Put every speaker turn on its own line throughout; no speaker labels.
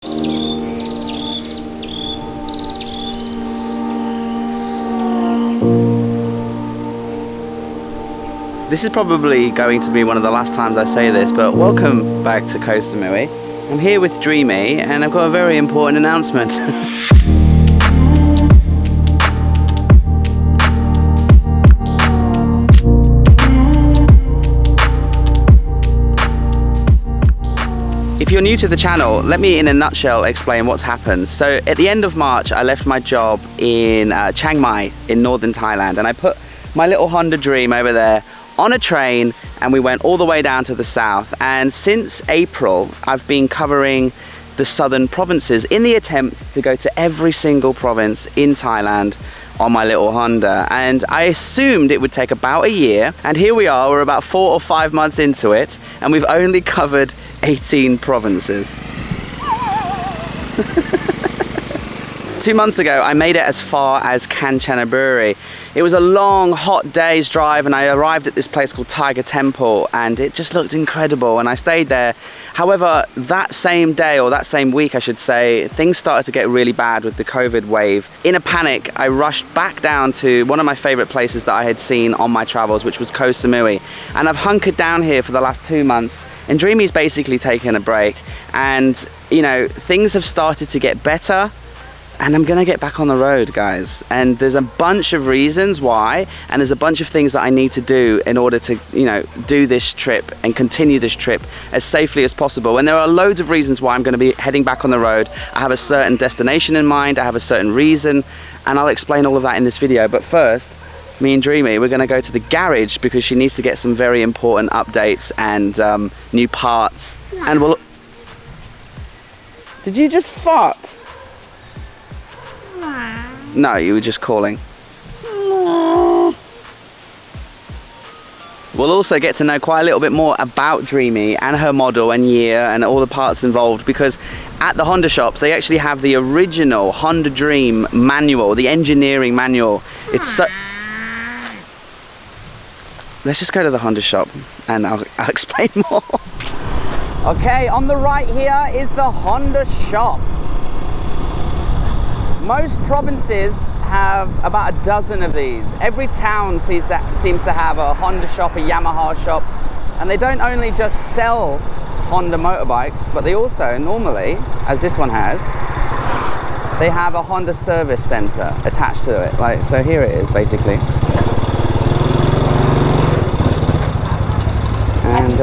This is probably going to be one of the last times I say this, but welcome back to Koh Samui. I'm here with Dreamy, and I've got a very important announcement. If you're new to the channel, let me in a nutshell explain what's happened. So at the end of March, I left my job in Chiang Mai in northern Thailand, and I put my little Honda Dream over there on a train, and we went all the way down to the south. And since April, I've been covering the southern provinces in the attempt to go to every single province in Thailand on my little Honda. And I assumed it would take about a year, and here we are, we're about 4 or 5 months into it, and we've only covered 18 provinces. 2 months ago, I made it as far as Kanchanaburi. It was a long, hot day's drive, and I arrived at this place called Tiger Temple, and it just looked incredible, and I stayed there. However, that same day, or that same week, I should say, things started to get really bad with the COVID wave. In a panic, I rushed back down to one of my favorite places that I had seen on my travels, which was Koh Samui. And I've hunkered down here for the last 2 months, and Dreamy's basically taken a break. And, you know, things have started to get better, and I'm gonna get back on the road, guys. And there's a bunch of reasons why, and there's a bunch of things that I need to do in order to, you know, do this trip and continue this trip as safely as possible. And there are loads of reasons why I'm gonna be heading back on the road. I have a certain destination in mind, I have a certain reason, and I'll explain all of that in this video. But first, me and Dreamy, we're gonna go to the garage because she needs to get some very important updates and new parts. And we'll... Did you just fart? No, you were just calling. We'll also get to know quite a little bit more about Dreamy and her model and year and all the parts involved, because at the Honda shops they actually have the original Honda Dream manual, the engineering manual. It's so... Let's just go to the Honda shop and I'll explain more. Okay, on the right here is the Honda shop. Most provinces have about a dozen of these. Every town seems to have a Honda shop, a Yamaha shop, and they don't only just sell Honda motorbikes, but they also normally, as this one has, they have a Honda service center attached to it. Like, so here it is basically. And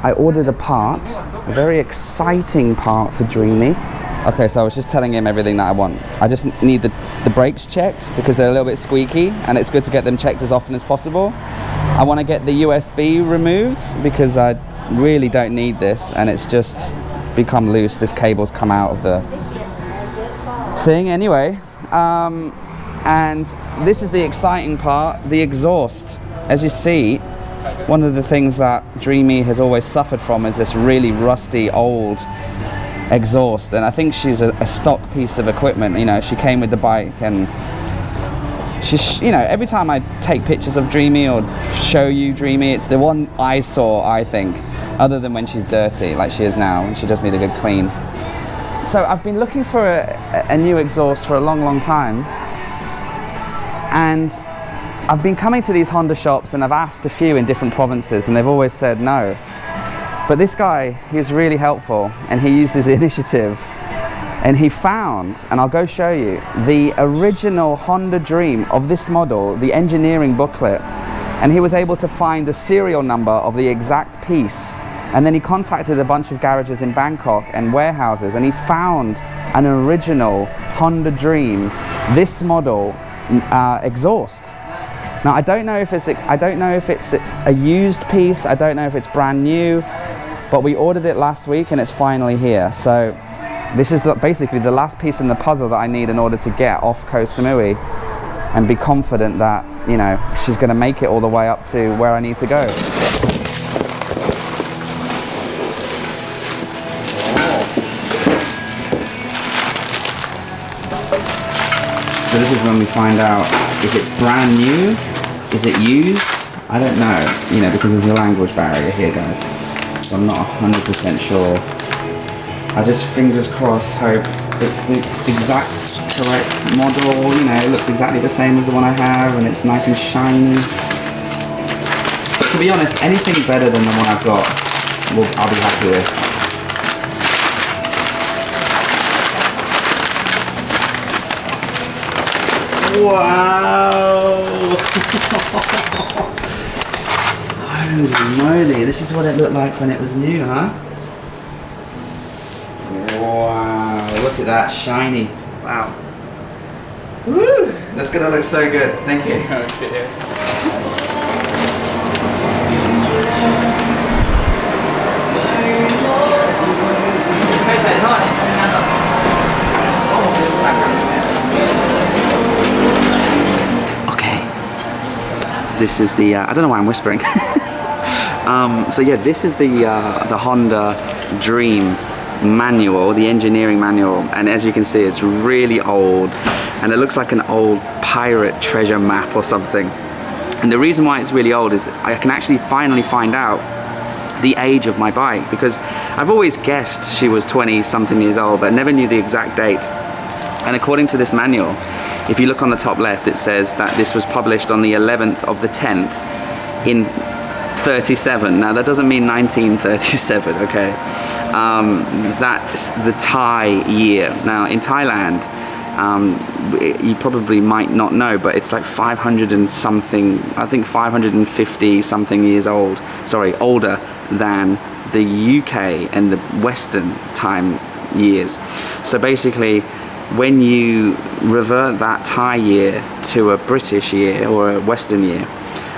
I ordered a part, a very exciting part for Dreamy. Okay, so I was just telling him everything that I want. I just need the brakes checked because they're a little bit squeaky, and it's good to get them checked as often as possible. I want to get the USB removed because I really don't need this, and it's just become loose. This cable's come out of the thing anyway. And this is the exciting part, the exhaust. As you see, one of the things that Dreamy has always suffered from is this really rusty old exhaust, and I think she's a stock piece of equipment. You know, she came with the bike, and she's, you know, every time I take pictures of Dreamy or show you Dreamy, it's the one eyesore, I think, other than when she's dirty like she is now, and she does need a good clean. So I've been looking for a new exhaust for a long time, and I've been coming to these Honda shops, and I've asked a few in different provinces, and they've always said no. But this guy, he was really helpful, and he used his initiative, and he found, and I'll go show you, the original Honda Dream of this model, the engineering booklet, and he was able to find the serial number of the exact piece. And then he contacted a bunch of garages in Bangkok and warehouses, and he found an original Honda Dream, this model exhaust. Now I don't know if it's a used piece, I don't know if it's brand new, but we ordered it last week and it's finally here. So this is basically the last piece in the puzzle that I need in order to get off Koh Samui and be confident that, you know, she's going to make it all the way up to where I need to go. So this is when we find out if it's brand new. Is it used? I don't know, you know, because there's a language barrier here, guys. so I'm not 100% sure. I just, fingers crossed, hope it's the exact correct model. You know, it looks exactly the same as the one I have, and it's nice and shiny. But to be honest, anything better than the one I've got, I'll be happy with. Wow! Holy moly, this is what it looked like when it was new, huh? Wow, look at that, shiny. Wow. Woo! That's gonna look so good. Thank you. Okay. This is the, I don't know why I'm whispering. So yeah, this is the Honda Dream manual, the engineering manual, and as you can see, it's really old, and it looks like an old pirate treasure map or something. And the reason why it's really old is I can actually finally find out the age of my bike, because I've always guessed she was 20 something years old, but never knew the exact date. And according to this manual, if you look on the top left, it says that this was published on the 11th of the 10th in 37. Now that doesn't mean 1937, okay? That's the Thai year. Now in Thailand, you probably might not know, but it's like 500 and something, I think 550 something years old, sorry, older than the UK and the Western time years. So basically, when you revert that Thai year to a British year or a Western year,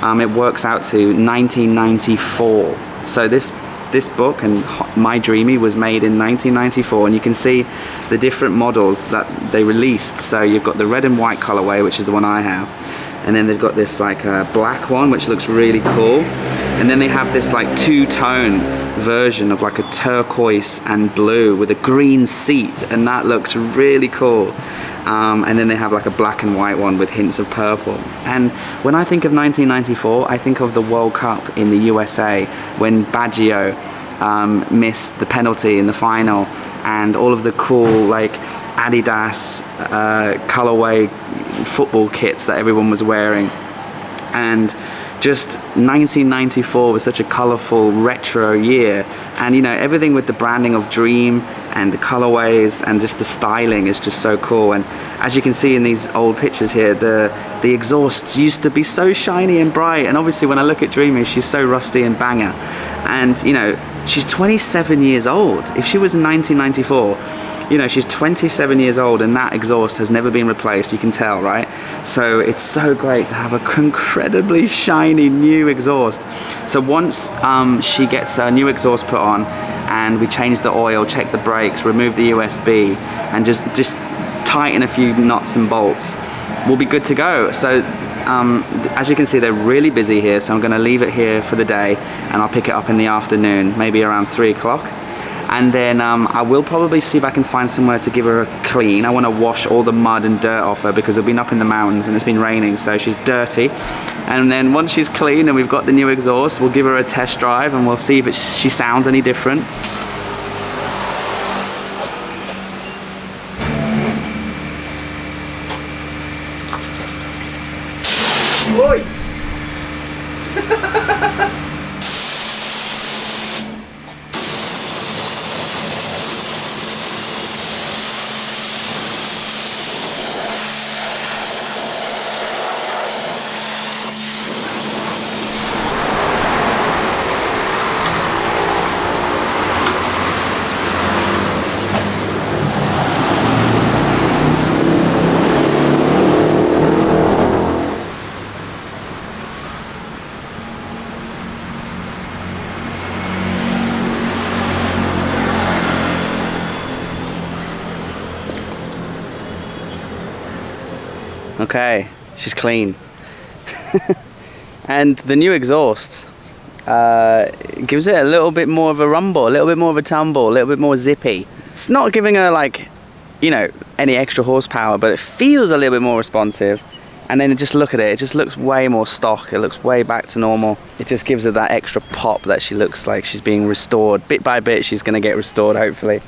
it works out to 1994. So this book and My Dreamy was made in 1994, and you can see the different models that they released. So you've got the red and white colorway, which is the one I have, and then they've got this like black one, which looks really cool, and then they have this like two-tone version of like a turquoise and blue with a green seat, and that looks really cool. And then they have like a black and white one with hints of purple. And when I think of 1994, I think of the World Cup in the USA when Baggio missed the penalty in the final, and all of the cool like Adidas colorway football kits that everyone was wearing. And just 1994 was such a colorful retro year, and you know, everything with the branding of Dream and the colorways and just the styling is just so cool. And as you can see in these old pictures here, the exhausts used to be so shiny and bright, and obviously when I look at Dreamy, she's so rusty and banger. And you know, she's 27 years old. If she was in 1994, you know, she's 27 years old, and that exhaust has never been replaced, you can tell, right? So it's so great to have a incredibly shiny new exhaust. So once she gets her new exhaust put on, and we change the oil, check the brakes, remove the USB, and just tighten a few nuts and bolts, we'll be good to go. So as you can see, they're really busy here, so I'm gonna leave it here for the day, and I'll pick it up in the afternoon, maybe around 3 o'clock. And then I will probably see if I can find somewhere to give her a clean. I want to wash all the mud and dirt off her because we've been up in the mountains and it's been raining, so she's dirty. And then once she's clean and we've got the new exhaust, we'll give her a test drive and we'll see if she sounds any different. Oi! Okay, she's clean. And the new exhaust gives it a little bit more of a rumble, a little bit more of a tumble, a little bit more zippy. It's not giving her like, you know, any extra horsepower, but it feels a little bit more responsive. And then just look at it, it just looks way more stock, it looks way back to normal. It just gives her that extra pop that she looks like she's being restored. Bit by bit, she's gonna get restored, hopefully.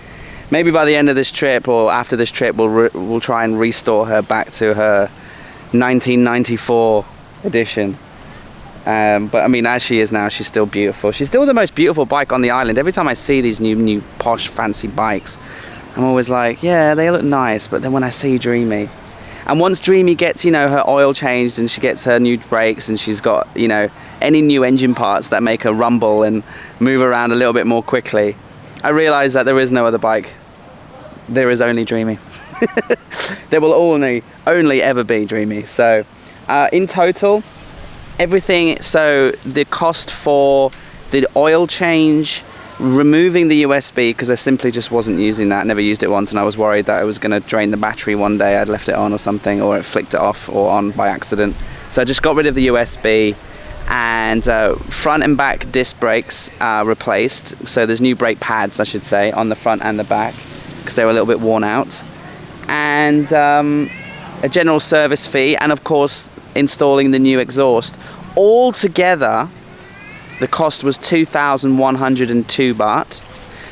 Maybe by the end of this trip or after this trip, we'll try and restore her back to her 1994 edition. But I mean, as she is now, she's still beautiful. She's still the most beautiful bike on the island. Every time I see these new posh fancy bikes, I'm always like, yeah, they look nice, but then when I see Dreamy, and once Dreamy gets, you know, her oil changed and she gets her new brakes and she's got, you know, any new engine parts that make her rumble and move around a little bit more quickly, I realize that there is no other bike. There is only Dreamy. There will only ever be Dreamy. So in total, everything, so the cost for the oil change, removing the USB, because I simply just wasn't using that, never used it once, and I was worried that it was going to drain the battery one day. I'd left it on or something, or it flicked it off or on by accident. So I just got rid of the USB, and front and back disc brakes replaced. So there's new brake pads, I should say, on the front and the back, because they were a little bit worn out. And a general service fee, and of course installing the new exhaust. All together, the cost was 2,102 baht,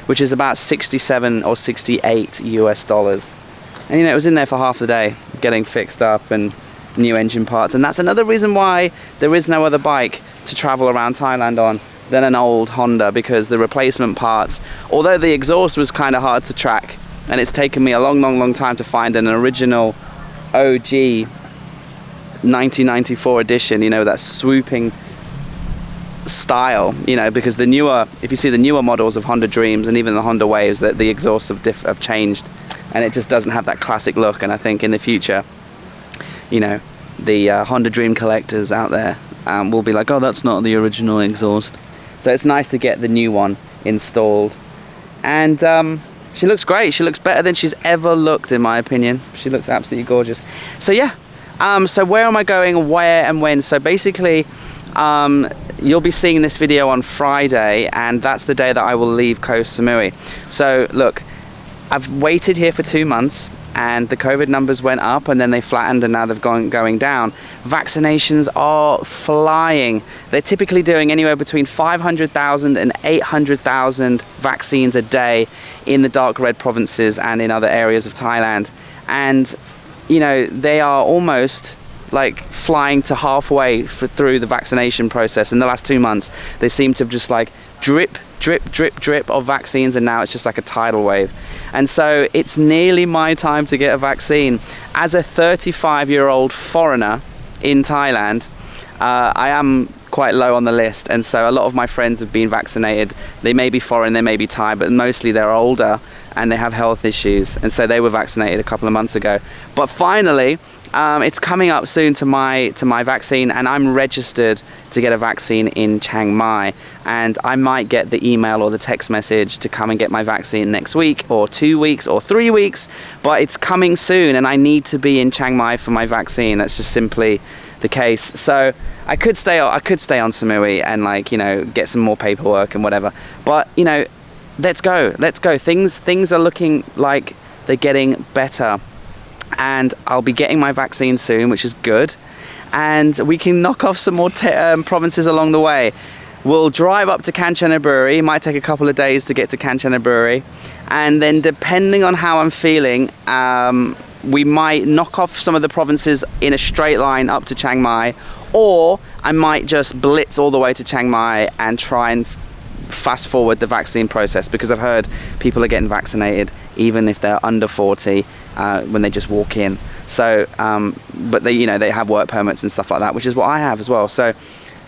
which is about 67 or 68 US dollars. And you know, it was in there for half the day, getting fixed up and new engine parts. And that's another reason why there is no other bike to travel around Thailand on than an old Honda, because the replacement parts, although the exhaust was kind of hard to track, and it's taken me a long time to find an original OG 1994 edition, you know, that swooping style, you know, because the newer, if you see the newer models of Honda Dreams and even the Honda Waves, that the exhausts have changed, and it just doesn't have that classic look. And I think in the future, you know, the Honda Dream collectors out there will be like, oh, that's not the original exhaust. So it's nice to get the new one installed. And she looks great. She looks better than she's ever looked, in my opinion. She looks absolutely gorgeous. So yeah, so where am I going, where and when? So basically, you'll be seeing this video on Friday, and that's the day that I will leave Koh Samui. So look, I've waited here for 2 months, and the COVID numbers went up and then they flattened, and now they've going down. Vaccinations are flying. They're typically doing anywhere between 500,000 and 800,000 vaccines a day in the dark red provinces and in other areas of Thailand. And you know, they are almost like flying to halfway through the vaccination process. In the last 2 months, they seem to have just like drip of vaccines, and now it's just like a tidal wave. And so it's nearly my time to get a vaccine. As a 35-year-old foreigner in Thailand, I am quite low on the list, and so a lot of my friends have been vaccinated. They may be foreign, they may be Thai, but mostly they're older and they have health issues, and so they were vaccinated a couple of months ago. But finally, it's coming up soon to my vaccine, and I'm registered to get a vaccine in Chiang Mai, and I might get the email or the text message to come and get my vaccine next week or 2 weeks or 3 weeks, but it's coming soon, and I need to be in Chiang Mai for my vaccine. That's just simply the case. So I could stay on Samui and, like, you know, get some more paperwork and whatever, but you know, let's go. Things are looking like they're getting better, and I'll be getting my vaccine soon, which is good, and we can knock off some more provinces along the way. We'll drive up to Kanchanaburi. It might take a couple of days to get to Kanchanaburi, and then depending on how I'm feeling, we might knock off some of the provinces in a straight line up to Chiang Mai, or I might just blitz all the way to Chiang Mai and try and fast forward the vaccine process, because I've heard people are getting vaccinated even if they're under 40 when they just walk in. So but they, you know, they have work permits and stuff like that, which is what I have as well. So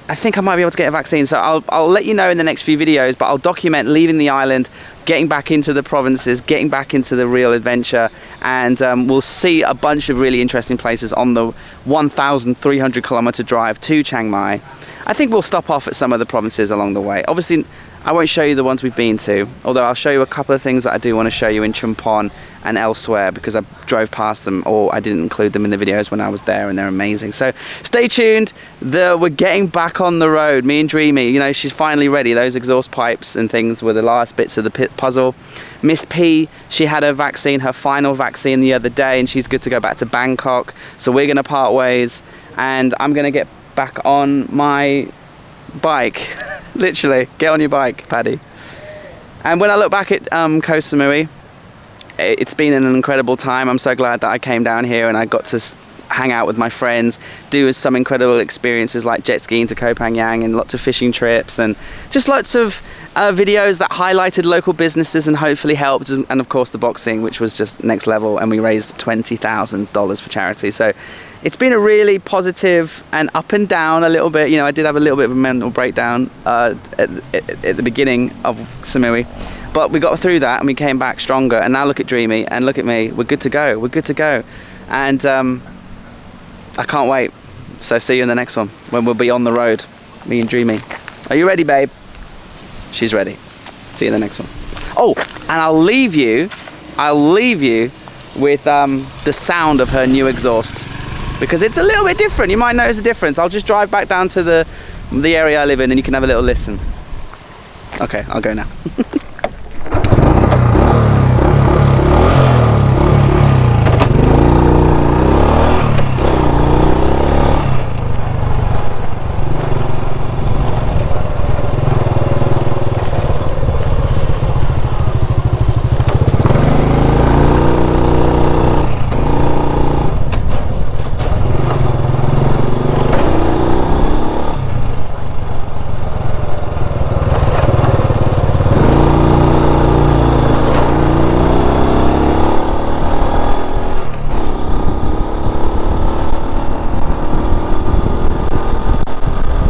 I think I might be able to get a vaccine. So I'll let you know in the next few videos, but I'll document leaving the island, getting back into the provinces, getting back into the real adventure, and we'll see a bunch of really interesting places on the 1,300 kilometer drive to Chiang Mai. I think we'll stop off at some of the provinces along the way. Obviously, I won't show you the ones we've been to, although I'll show you a couple of things that I do want to show you in Chumpon and elsewhere, because I drove past them, or I didn't include them in the videos when I was there, and they're amazing. So stay tuned. We're getting back on the road. Me and Dreamy, you know, she's finally ready. Those exhaust pipes and things were the last bits of the puzzle. Miss P, she had her vaccine, her final vaccine the other day, and she's good to go back to Bangkok. So we're going to part ways, and I'm going to get back on my bike. Literally, get on your bike, Paddy. And when I look back at Koh Samui, it's been an incredible time. I'm so glad that I came down here and I got to hang out with my friends, do some incredible experiences like jet skiing to Koh Phangan and lots of fishing trips, and just lots of videos that highlighted local businesses and hopefully helped, and of course the boxing, which was just next level, and we raised $20,000 for charity. So it's been a really positive and up and down a little bit. You know, I did have a little bit of a mental breakdown at the beginning of Samui, but we got through that and we came back stronger. And now look at Dreamy and look at me. We're good to go. We're good to go. And I can't wait. So see you in the next one when we'll be on the road, me and Dreamy. Are you ready, babe? She's ready. See you in the next one. Oh, and I'll leave you with the sound of her new exhaust, because it's a little bit different. You might notice a difference. I'll just drive back down to the area I live in and you can have a little listen. Okay, I'll go now.